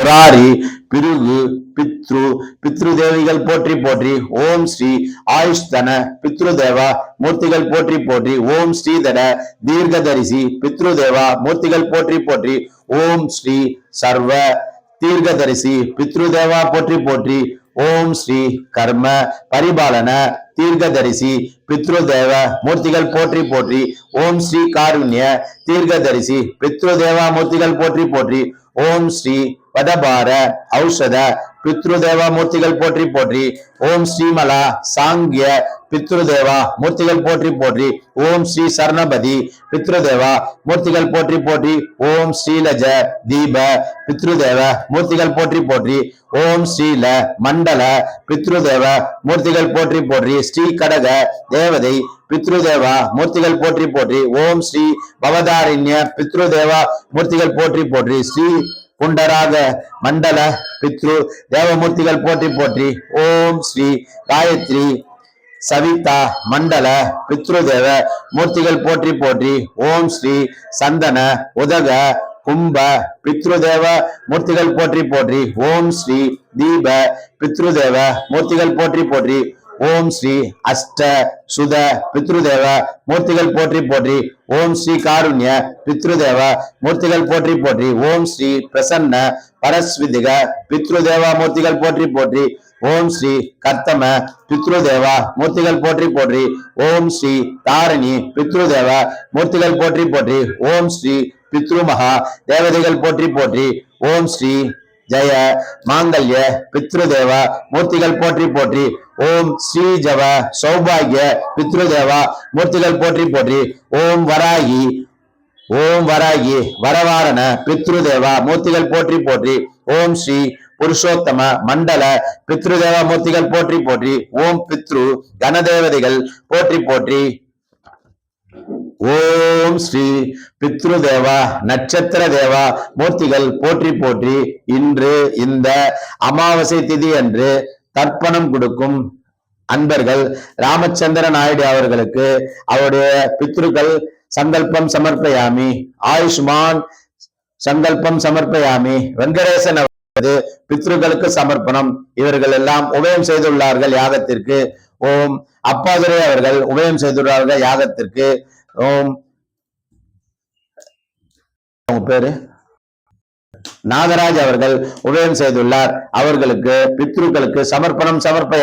ராரி பிருகு பித்ரு பித்ருதேவிகள் போற்றி போற்றி. ஓம் ஸ்ரீ ஆயுஷ்தன பித்ருதேவா மூர்த்திகள் போற்றி போற்றி. ஓம் ஸ்ரீதர தீர்க்கதரிசி பித்ருதேவா மூர்த்திகள் போற்றி போற்றி. ஓம் ஸ்ரீ சர்வ தீர்க்கதரிசி பித்ருதேவா போற்றி போற்றி. ஓம் ஸ்ரீ கர்ம பரிபாலன தீர்க்கதரிசி பித்ருதேவ மூர்த்திகள் போற்றி போற்றி. ஓம் ஸ்ரீ காருண்ய தீர்க்கதரிசி பித்ருதேவா மூர்த்திகள் போற்றி போற்றி. ஓம் ஸ்ரீ பதபார ஔஷத பித்ருதேவா மூர்த்திகள் போற்றி போற்றி. ஓம் ஸ்ரீமலா சாங்கிய பித்ருதேவா மூர்த்திகள் போற்றி போற்றி. ஓம் ஸ்ரீ சரணபதி பித்ருதேவா மூர்த்திகள் போற்றி போற்றி. ஓம் ஸ்ரீலஜ தீப பித்ருதேவ மூர்த்திகள் போற்றி போற்றி. ஓம் ஸ்ரீல மண்டல பித்ருதேவ மூர்த்திகள் போற்றி போற்றி. ஸ்ரீ கடக தேவதை பித்ருதேவா மூர்த்திகள் போற்றி போற்றி. ஓம் ஸ்ரீ பவதாரண்ய பித்ருதேவா மூர்த்திகள் போற்றி போற்றி. ஸ்ரீ புண்டராக மண்டல பித்ரு தேவமூர்த்திகள் போற்றி போற்றி. ஓம் ஸ்ரீ காயத்ரி சவிதா மண்டல பித்ருதேவ மூர்த்திகள் போற்றி போற்றி. ஓம் ஸ்ரீ சந்தன உதக கும்ப பித்ருதேவ மூர்த்திகள் போற்றி போற்றி. ஓம் ஸ்ரீ தீப பித்ருதேவ மூர்த்திகள் போற்றி போற்றி. ஓம் ஸ்ரீ அஷ்ட சுத பித்ருதேவ மூர்த்திகள் போற்றி போற்றி. ஓம் ஸ்ரீ காருண்ய பித்ருதேவ மூர்த்திகள் போற்றி போற்றி. ஓம் ஸ்ரீ பிரசன்ன பரஸ்விதிக பித்ருதேவா மூர்த்திகள் போற்றி போற்றி. ஓம் ஸ்ரீ கர்த்தம பித்ருதேவா மூர்த்திகள் போற்றி போற்றி. ஓம் ஸ்ரீ தாரணி பித்ருதேவா மூர்த்திகள் போற்றி போற்றி. ஓம் ஸ்ரீ பித்ருமகா தேவதைகள் போற்றி போற்றி. ஓம் ஸ்ரீ ஜெய மாங்கல்ய பித்ருதேவா மூர்த்திகள் போற்றி போற்றி. ஓம் ஸ்ரீ ஜவ சௌபாகிய பித்ருதேவா மூர்த்திகள் போற்றி போற்றி. ஓம் வராகி வரவாரண பித்ருதேவா மூர்த்திகள் போற்றி போற்றி. ஓம் ஸ்ரீ புருஷோத்தம மண்டல பித்ருதேவா மூர்த்திகள் போற்றி போற்றி. ஓம் பித்ரு கணதேவதைகள் போற்றி போற்றி. ஓம் ஸ்ரீ பித்ருதேவா நட்சத்திர தேவா மூர்த்திகள் போற்றி போற்றி. இன்று இந்த அமாவாசை திதி அன்று தர்ப்பணம் கொடுக்கும் அன்பர்கள் ராமச்சந்திர நாயுடு அவர்களுக்கு அவருடைய பித்ருக்கள் சங்கல்பம் சமர்ப்பயாமி, ஆயுஷ்மான் சங்கல்பம் சமர்ப்பயாமி, வெங்கடேசன் பித்ருக்களுக்கு சமர்ப்பணம். இவர்கள் எல்லாம் உபயம் செய்துள்ளார்கள் யாகத்திற்கு. ஓம் அப்பாதுரை அவர்கள் உபயம் செய்துள்ளார்கள் யாகத்திற்கு. ஓம் பேரு நாகராஜ் அவர்கள் உபயம் செய்துள்ளார். அவர்களுக்கு பித்ருக்களுக்கு சமர்ப்பணம் சமர்ப்ப